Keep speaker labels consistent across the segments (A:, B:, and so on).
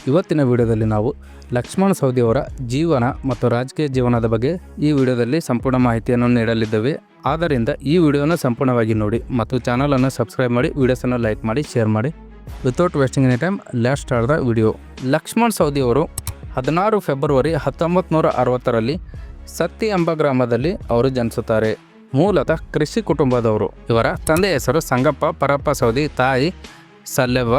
A: ಇವತ್ತಿನ ವಿಡಿಯೋದಲ್ಲಿ ನಾವು ಲಕ್ಷ್ಮಣ್ ಸವದಿ ಅವರ ಜೀವನ ಮತ್ತು ರಾಜಕೀಯ ಜೀವನದ ಬಗ್ಗೆ ಈ ವಿಡಿಯೋದಲ್ಲಿ ಸಂಪೂರ್ಣ ಮಾಹಿತಿಯನ್ನು ನೀಡಲಿದ್ದೇವೆ. ಆದ್ದರಿಂದ ಈ ವಿಡಿಯೋನ ಸಂಪೂರ್ಣವಾಗಿ ನೋಡಿ ಮತ್ತು ಚಾನಲನ್ನು ಸಬ್ಸ್ಕ್ರೈಬ್ ಮಾಡಿ, ವಿಡಿಯೋಸನ್ನು ಲೈಕ್ ಮಾಡಿ, ಶೇರ್ ಮಾಡಿ. Without wasting any time, let's start the video. Laxman Savadi ಅವರು 16 ಫೆಬ್ರವರಿ 1960ರಲ್ಲಿ ಸತ್ತಿ ಎಂಬ ಗ್ರಾಮದಲ್ಲಿ ಅವರು ಜನಿಸುತ್ತಾರೆ. ಮೂಲತಃ ಕೃಷಿ ಕುಟುಂಬದವರು. ಇವರ ತಂದೆ ಹೆಸರು ಸಂಗಪ್ಪ ಪರಪ್ಪ ಸವದಿ, ತಾಯಿ ಸಲ್ಲೆವ್ವ.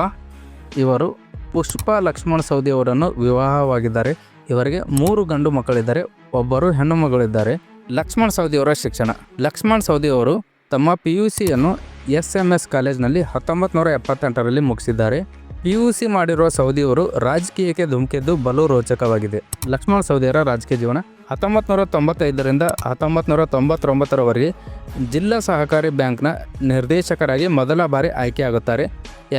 A: ಇವರು ಪುಷ್ಪ ಲಕ್ಷ್ಮಣ್ ಸವದಿ ಅವರನ್ನು ವಿವಾಹವಾಗಿದ್ದಾರೆ. ಇವರಿಗೆ 3 ಗಂಡು ಮಕ್ಕಳಿದ್ದಾರೆ, ಒಬ್ಬರು ಹೆಣ್ಣು ಮಗಳಿದ್ದಾರೆ. ಲಕ್ಷ್ಮಣ್ ಸವದಿ ಅವರ ಶಿಕ್ಷಣ. ಲಕ್ಷ್ಮಣ್ ಸವದಿ ಅವರು ತಮ್ಮ PUCಯನ್ನು SMS ಕಾಲೇಜ್ನಲ್ಲಿ 1978ರಲ್ಲಿ ಮುಗಿಸಿದ್ದಾರೆ. PUC ಮಾಡಿರುವ ಸವದಿಯವರು ರಾಜಕೀಯಕ್ಕೆ ಧುಮುಕಿದ್ದು ಬಲು ರೋಚಕವಾಗಿದೆ. ಲಕ್ಷ್ಮಣ್ ಸವದಿಯವರ ರಾಜಕೀಯ ಜೀವನ 1995ರಿಂದ 1999ರವರೆಗೆ ಜಿಲ್ಲಾ ಸಹಕಾರಿ ಬ್ಯಾಂಕ್ನ ನಿರ್ದೇಶಕರಾಗಿ ಮೊದಲ ಬಾರಿ ಆಯ್ಕೆಯಾಗುತ್ತಾರೆ.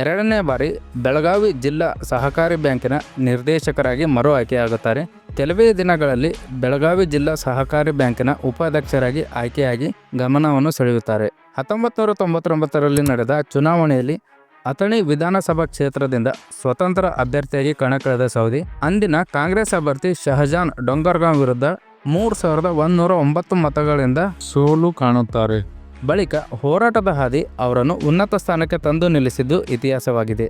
A: ಎರಡನೇ ಬಾರಿ ಬೆಳಗಾವಿ ಜಿಲ್ಲಾ ಸಹಕಾರಿ ಬ್ಯಾಂಕಿನ ನಿರ್ದೇಶಕರಾಗಿ ಮರು ಆಯ್ಕೆಯಾಗುತ್ತಾರೆ. ಕೆಲವೇ ದಿನಗಳಲ್ಲಿ ಬೆಳಗಾವಿ ಜಿಲ್ಲಾ ಸಹಕಾರಿ ಬ್ಯಾಂಕಿನ ಉಪಾಧ್ಯಕ್ಷರಾಗಿ ಆಯ್ಕೆಯಾಗಿ ಗಮನವನ್ನು ಸೆಳೆಯುತ್ತಾರೆ. 1999ರಲ್ಲಿ ನಡೆದ ಚುನಾವಣೆಯಲ್ಲಿ ಅಥಣಿ ವಿಧಾನಸಭಾ ಕ್ಷೇತ್ರದಿಂದ ಸ್ವತಂತ್ರ ಅಭ್ಯರ್ಥಿಯಾಗಿ ಕಣಕ್ಕಿಳಿದ ಸವದಿ ಅಂದಿನ ಕಾಂಗ್ರೆಸ್ ಅಭ್ಯರ್ಥಿ ಶಹಜಾನ್ ಡೊಂಗರ್ಗಾಂವ್ ವಿರುದ್ಧ 3109 ಮತಗಳಿಂದ ಸೋಲು ಕಾಣುತ್ತಾರೆ. ಬಳಿಕ ಹೋರಾಟದ ಹಾದಿ ಅವರನ್ನು ಉನ್ನತ ಸ್ಥಾನಕ್ಕೆ ತಂದು ನಿಲ್ಲಿಸಿದ್ದು ಇತಿಹಾಸವಾಗಿದೆ.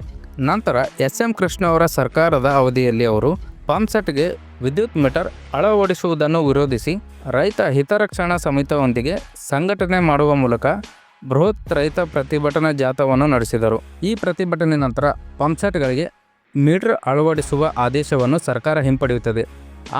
A: ನಂತರ SM ಕೃಷ್ಣ ಅವರ ಸರ್ಕಾರದ ಅವಧಿಯಲ್ಲಿ ಅವರು ಪಂಪ್ಸೆಟ್ಗೆ ವಿದ್ಯುತ್ ಮೀಟರ್ ಅಳವಡಿಸುವುದನ್ನು ವಿರೋಧಿಸಿ ರೈತ ಹಿತರಕ್ಷಣಾ ಸಮಿತಿಯೊಂದಿಗೆ ಸಂಘಟನೆ ಮಾಡುವ ಮೂಲಕ ಬೃಹತ್ ರೈತ ಪ್ರತಿಭಟನಾ ಜಾಥಾವನ್ನು ನಡೆಸಿದರು. ಈ ಪ್ರತಿಭಟನೆ ನಂತರ ಪಂಪ್ಸೆಟ್ಗಳಿಗೆ ಮೀಟರ್ ಅಳವಡಿಸುವ ಆದೇಶವನ್ನು ಸರ್ಕಾರ ಹಿಂಪಡೆಯುತ್ತದೆ.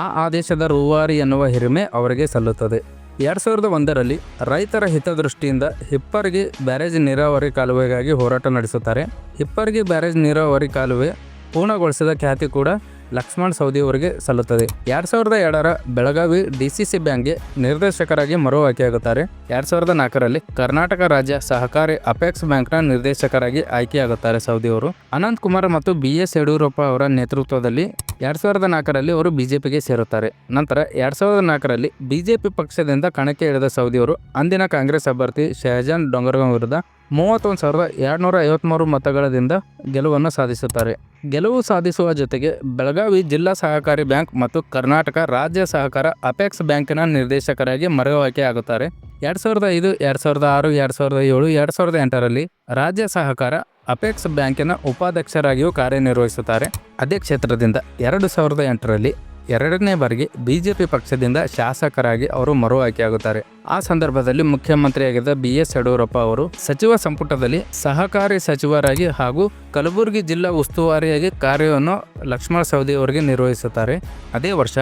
A: ಆ ಆದೇಶದ ರೂವಾರಿ ಎನ್ನುವ ಹಿರಿಮೆ ಅವರಿಗೆ ಸಲ್ಲುತ್ತದೆ. 2001ರಲ್ಲಿ ರೈತರ ಹಿತದೃಷ್ಟಿಯಿಂದ ಹಿಪ್ಪರಗಿ ಬ್ಯಾರೇಜ್ ನೀರಾವರಿ ಕಾಲುವೆಗಾಗಿ ಹೋರಾಟ ನಡೆಸುತ್ತಾರೆ. ಹಿಪ್ಪರಗಿ ಬ್ಯಾರೇಜ್ ನೀರಾವರಿ ಕಾಲುವೆ ಪೂರ್ಣಗೊಳಿಸಿದ ಖ್ಯಾತಿ ಕೂಡ ಲಕ್ಷ್ಮಣ್ ಸವದಿ ಅವರಿಗೆ ಸಲ್ಲುತ್ತದೆ. 2002ರ ಬೆಳಗಾವಿ DCC ಬ್ಯಾಂಕ್ಗೆ ನಿರ್ದೇಶಕರಾಗಿ ಮರು ಆಯ್ಕೆಯಾಗುತ್ತಾರೆ. 2004ರಲ್ಲಿ ಕರ್ನಾಟಕ ರಾಜ್ಯ ಸಹಕಾರಿ ಅಪೆಕ್ಸ್ ಬ್ಯಾಂಕ್ನ ನಿರ್ದೇಶಕರಾಗಿ ಆಯ್ಕೆಯಾಗುತ್ತಾರೆ ಸವದಿ ಅವರು. ಅನಂತ್ ಕುಮಾರ್ ಮತ್ತು BS ಯಡಿಯೂರಪ್ಪ ಅವರ ನೇತೃತ್ವದಲ್ಲಿ 2004ರಲ್ಲಿ ಅವರು BJPಗೆ ಸೇರುತ್ತಾರೆ. ನಂತರ 2004ರಲ್ಲಿ BJP ಪಕ್ಷದಿಂದ ಕಣಕ್ಕೆ ಇಳಿದ ಸವದಿ ಅವರು ಅಂದಿನ ಕಾಂಗ್ರೆಸ್ ಅಭ್ಯರ್ಥಿ ಶಹಜಾನ್ ಡೊಂಗರ್ಗಾಂವ್ ವಿರುದ್ಧ 31,253 ಮತಗಳಿಂದ ಗೆಲುವನ್ನು ಸಾಧಿಸುತ್ತಾರೆ. ಗೆಲುವು ಸಾಧಿಸುವ ಜೊತೆಗೆ ಬೆಳಗಾವಿ ಜಿಲ್ಲಾ ಸಹಕಾರಿ ಬ್ಯಾಂಕ್ ಮತ್ತು ಕರ್ನಾಟಕ ರಾಜ್ಯ ಸಹಕಾರ ಅಪೆಕ್ಸ್ ಬ್ಯಾಂಕಿನ ನಿರ್ದೇಶಕರಾಗಿ ಮರು ಆಯ್ಕೆಯಾಗುತ್ತಾರೆ. 2005, 2006, 2007, 2008ರಲ್ಲಿ ರಾಜ್ಯ ಸಹಕಾರ ಅಪೆಕ್ಸ್ ಬ್ಯಾಂಕಿನ ಉಪಾಧ್ಯಕ್ಷರಾಗಿಯೂ ಕಾರ್ಯನಿರ್ವಹಿಸುತ್ತಾರೆ. ಅದೇ ಕ್ಷೇತ್ರದಿಂದ 2008ರಲ್ಲಿ ಎರಡನೇ ಬಾರಿಗೆ BJP ಪಕ್ಷದಿಂದ ಶಾಸಕರಾಗಿ ಅವರು ಮರು ಆಯ್ಕೆಯಾಗುತ್ತಾರೆ. ಆ ಸಂದರ್ಭದಲ್ಲಿ ಮುಖ್ಯಮಂತ್ರಿಯಾಗಿದ್ದ BS ಯಡಿಯೂರಪ್ಪ ಅವರು ಸಚಿವ ಸಂಪುಟದಲ್ಲಿ ಸಹಕಾರಿ ಸಚಿವರಾಗಿ ಹಾಗೂ ಕಲಬುರಗಿ ಜಿಲ್ಲಾ ಉಸ್ತುವಾರಿಯಾಗಿ ಕಾರ್ಯವನ್ನು ಲಕ್ಷ್ಮಣ್ ಸವದಿ ಅವರಿಗೆ ನಿರ್ವಹಿಸುತ್ತಾರೆ. ಅದೇ ವರ್ಷ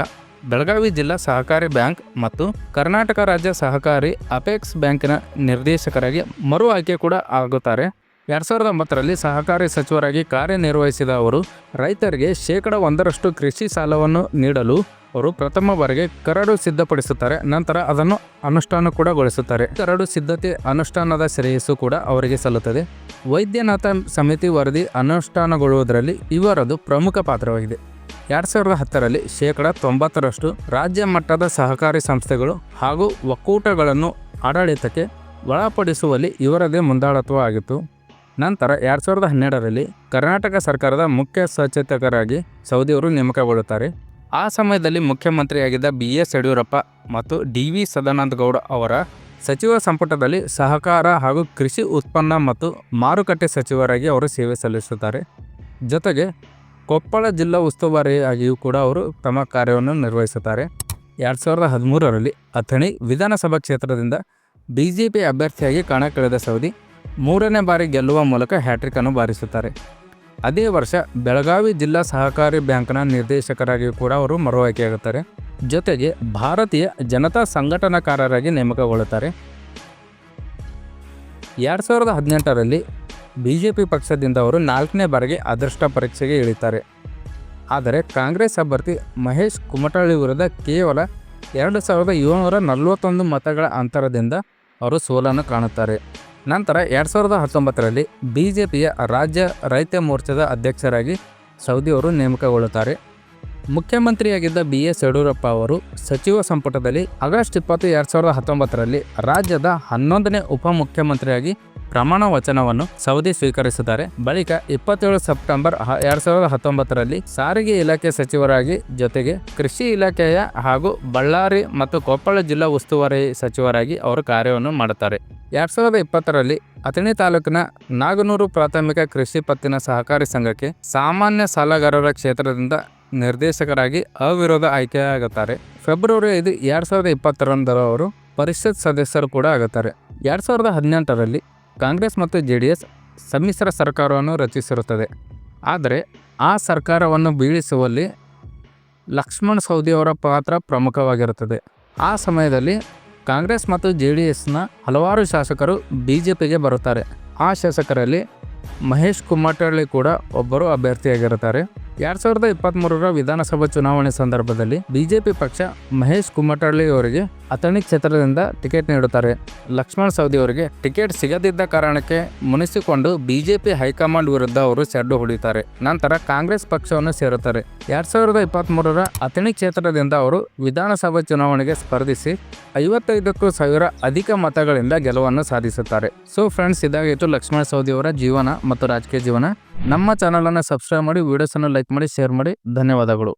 A: ಬೆಳಗಾವಿ ಜಿಲ್ಲಾ ಸಹಕಾರಿ ಬ್ಯಾಂಕ್ ಮತ್ತು ಕರ್ನಾಟಕ ರಾಜ್ಯ ಸಹಕಾರಿ ಅಪೆಕ್ಸ್ ಬ್ಯಾಂಕಿನ ನಿರ್ದೇಶಕರಾಗಿ ಮರು ಆಯ್ಕೆ ಕೂಡ ಆಗುತ್ತಾರೆ. 2009ರಲ್ಲಿ ಸಹಕಾರಿ ಸಚಿವರಾಗಿ ಕಾರ್ಯನಿರ್ವಹಿಸಿದ ಅವರು ರೈತರಿಗೆ 1% ಕೃಷಿ ಸಾಲವನ್ನು ನೀಡಲು ಅವರು ಪ್ರಥಮ ಬಾರಿಗೆ ಕರಡು ಸಿದ್ಧಪಡಿಸುತ್ತಾರೆ. ನಂತರ ಅದನ್ನು ಅನುಷ್ಠಾನ ಕೂಡ ಗೊಳಿಸುತ್ತಾರೆ. ಕರಡು ಸಿದ್ಧತೆ ಅನುಷ್ಠಾನದ ಶ್ರೇಯಸ್ಸು ಕೂಡ ಅವರಿಗೆ ಸಲ್ಲುತ್ತದೆ. ವೈದ್ಯನಾಥ ಸಮಿತಿ ವರದಿ ಅನುಷ್ಠಾನಗೊಳ್ಳುವುದರಲ್ಲಿ ಇವರದು ಪ್ರಮುಖ ಪಾತ್ರವಾಗಿದೆ. 2010ರಲ್ಲಿ 90% ರಾಜ್ಯ ಮಟ್ಟದ ಸಹಕಾರಿ ಸಂಸ್ಥೆಗಳು ಹಾಗೂ ಒಕ್ಕೂಟಗಳನ್ನು ಆಡಳಿತಕ್ಕೆ ಒಳಪಡಿಸುವಲ್ಲಿ ಇವರದೇ ಮುಂದಾಳತ್ವ ಆಗಿತ್ತು. ನಂತರ 2012ರಲ್ಲಿ ಕರ್ನಾಟಕ ಸರ್ಕಾರದ ಮುಖ್ಯ ಸಚೇತಕರಾಗಿ ಸವದಿ ಅವರು ನೇಮಕಗೊಳ್ಳುತ್ತಾರೆ. ಆ ಸಮಯದಲ್ಲಿ ಮುಖ್ಯಮಂತ್ರಿಯಾಗಿದ್ದ BS ಯಡಿಯೂರಪ್ಪ ಮತ್ತು DV ಸದಾನಂದ ಗೌಡ ಅವರ ಸಚಿವ ಸಂಪುಟದಲ್ಲಿ ಸಹಕಾರ ಹಾಗೂ ಕೃಷಿ ಉತ್ಪನ್ನ ಮತ್ತು ಮಾರುಕಟ್ಟೆ ಸಚಿವರಾಗಿ ಅವರು ಸೇವೆ ಸಲ್ಲಿಸುತ್ತಾರೆ. ಜೊತೆಗೆ ಕೊಪ್ಪಳ ಜಿಲ್ಲಾ ಉಸ್ತುವಾರಿಯಾಗಿಯೂ ಕೂಡ ಅವರು ತಮ್ಮ ಕಾರ್ಯವನ್ನು ನಿರ್ವಹಿಸುತ್ತಾರೆ. 2013ರಲ್ಲಿ ಅಥಣಿ ವಿಧಾನಸಭಾ ಕ್ಷೇತ್ರದಿಂದ BJP ಅಭ್ಯರ್ಥಿಯಾಗಿ ಕಣಕ್ಕಿಳಿದ ಸವದಿ 3ನೇ ಬಾರಿ ಗೆಲ್ಲುವ ಮೂಲಕ ಹ್ಯಾಟ್ರಿಕ್ ಅನ್ನು ಬಾರಿಸುತ್ತಾರೆ. ಅದೇ ವರ್ಷ ಬೆಳಗಾವಿ ಜಿಲ್ಲಾ ಸಹಕಾರಿ ಬ್ಯಾಂಕ್ನ ನಿರ್ದೇಶಕರಾಗಿ ಕೂಡ ಅವರು ಮರು ಆಯ್ಕೆಯಾಗುತ್ತಾರೆ. ಜೊತೆಗೆ ಭಾರತೀಯ ಜನತಾ ಸಂಘಟನಾಕಾರರಾಗಿ ನೇಮಕಗೊಳ್ಳುತ್ತಾರೆ. 2018ರಲ್ಲಿ BJP ಪಕ್ಷದಿಂದ ಅವರು 4ನೇ ಬಾರಿಗೆ ಅದೃಷ್ಟ ಪರೀಕ್ಷೆಗೆ ಇಳಿತಾರೆ. ಆದರೆ ಕಾಂಗ್ರೆಸ್ ಅಭ್ಯರ್ಥಿ ಮಹೇಶ್ ಕುಮಟಳ್ಳಿ ವಿರುದ್ಧ ಕೇವಲ 2741 ಮತಗಳ ಅಂತರದಿಂದ ಅವರು ಸೋಲನ್ನು ಕಾಣುತ್ತಾರೆ. ನಂತರ 2019ರಲ್ಲಿ BJPಯ ರಾಜ್ಯ ರೈತ ಮೋರ್ಚಾದ ಅಧ್ಯಕ್ಷರಾಗಿ ಸವದಿ ಅವರು ನೇಮಕಗೊಳ್ಳುತ್ತಾರೆ. ಮುಖ್ಯಮಂತ್ರಿಯಾಗಿದ್ದ BS ಯಡಿಯೂರಪ್ಪ ಅವರು ಸಚಿವ ಸಂಪುಟದಲ್ಲಿ ಆಗಸ್ಟ್ 20, 2019ರಲ್ಲಿ ರಾಜ್ಯದ 11ನೇ ಉಪಮುಖ್ಯಮಂತ್ರಿಯಾಗಿ ಪ್ರಮಾಣ ವಚನವನ್ನು ಸೌದಿ ಸ್ವೀಕರಿಸಿದ್ದಾರೆ. ಬಳಿಕ 27 ಸೆಪ್ಟೆಂಬರ್ 2019ರಲ್ಲಿ ಸಾರಿಗೆ ಇಲಾಖೆ ಸಚಿವರಾಗಿ ಜೊತೆಗೆ ಕೃಷಿ ಇಲಾಖೆಯ ಹಾಗೂ ಬಳ್ಳಾರಿ ಮತ್ತು ಕೊಪ್ಪಳ ಜಿಲ್ಲಾ ಉಸ್ತುವಾರಿ ಸಚಿವರಾಗಿ ಅವರು ಕಾರ್ಯವನ್ನು ಮಾಡುತ್ತಾರೆ. 2020ರಲ್ಲಿ ಅಥಣಿ ತಾಲೂಕಿನ ನಾಗನೂರು ಪ್ರಾಥಮಿಕ ಕೃಷಿ ಪತ್ತಿನ ಸಹಕಾರಿ ಸಂಘಕ್ಕೆ ಸಾಮಾನ್ಯ ಸಾಲಗಾರರ ಕ್ಷೇತ್ರದಿಂದ ನಿರ್ದೇಶಕರಾಗಿ ಅವಿರೋಧ ಆಯ್ಕೆಯಾಗುತ್ತಾರೆ. ಫೆಬ್ರವರಿ 5, 2020ರಂದು ಅವರು ಪರಿಷತ್ ಸದಸ್ಯರು ಕೂಡ ಆಗುತ್ತಾರೆ. 2018ರಲ್ಲಿ ಕಾಂಗ್ರೆಸ್ ಮತ್ತು JDS ಸಮ್ಮಿಶ್ರ ಸರ್ಕಾರವನ್ನು ರಚಿಸಿರುತ್ತದೆ. ಆದರೆ ಆ ಸರ್ಕಾರವನ್ನು ಬೀಳಿಸುವಲ್ಲಿ ಲಕ್ಷ್ಮಣ್ ಸವದಿಯವರ ಪಾತ್ರ ಪ್ರಮುಖವಾಗಿರುತ್ತದೆ. ಆ ಸಮಯದಲ್ಲಿ ಕಾಂಗ್ರೆಸ್ ಮತ್ತು JDSನ ಹಲವಾರು ಶಾಸಕರು BJPಗೆ ಬರುತ್ತಾರೆ. ಆ ಶಾಸಕರಲ್ಲಿ ಮಹೇಶ್ ಕುಮಟಳ್ಳಿ ಕೂಡ ಒಬ್ಬರು ಅಭ್ಯರ್ಥಿಯಾಗಿರುತ್ತಾರೆ. 2023ರ ವಿಧಾನಸಭಾ ಚುನಾವಣೆ ಸಂದರ್ಭದಲ್ಲಿ BJP ಪಕ್ಷ ಮಹೇಶ್ ಕುಮಟಳ್ಳಿ ಅವರಿಗೆ ಅಥಣಿ ಕ್ಷೇತ್ರದಿಂದ ಟಿಕೆಟ್ ನೀಡುತ್ತಾರೆ. ಲಕ್ಷ್ಮಣ್ ಸವದಿ ಅವರಿಗೆ ಟಿಕೆಟ್ ಸಿಗದಿದ್ದ ಕಾರಣಕ್ಕೆ ಮುನಿಸಿಕೊಂಡು BJP ಹೈಕಮಾಂಡ್ ವಿರುದ್ಧ ಅವರು ಸೆಡ್ಡು ಹೊಡೆಯುತ್ತಾರೆ. ನಂತರ ಕಾಂಗ್ರೆಸ್ ಪಕ್ಷವನ್ನು ಸೇರುತ್ತಾರೆ. 2023ರ ಅಥಣಿ ಕ್ಷೇತ್ರದಿಂದ ಅವರು ವಿಧಾನಸಭಾ ಚುನಾವಣೆಗೆ ಸ್ಪರ್ಧಿಸಿ 55,000 ಅಧಿಕ ಮತಗಳಿಂದ ಗೆಲುವನ್ನು ಸಾಧಿಸುತ್ತಾರೆ. ಸೊ ಫ್ರೆಂಡ್ಸ್, ಇದಾಗಿತ್ತು ಲಕ್ಷ್ಮಣ್ ಸವದಿ ಅವರ ಜೀವನ ಮತ್ತು ರಾಜಕೀಯ ಜೀವನ. ನಮ್ಮ ಚಾನಲನ್ನು ಸಬ್ಸ್ಕ್ರೈಬ್ ಮಾಡಿ, ವಿಡಿಯೋಸನ್ನು ಲೈಕ್ ಮಾಡಿ, ಶೇರ್ ಮಾಡಿ. ಧನ್ಯವಾದಗಳು.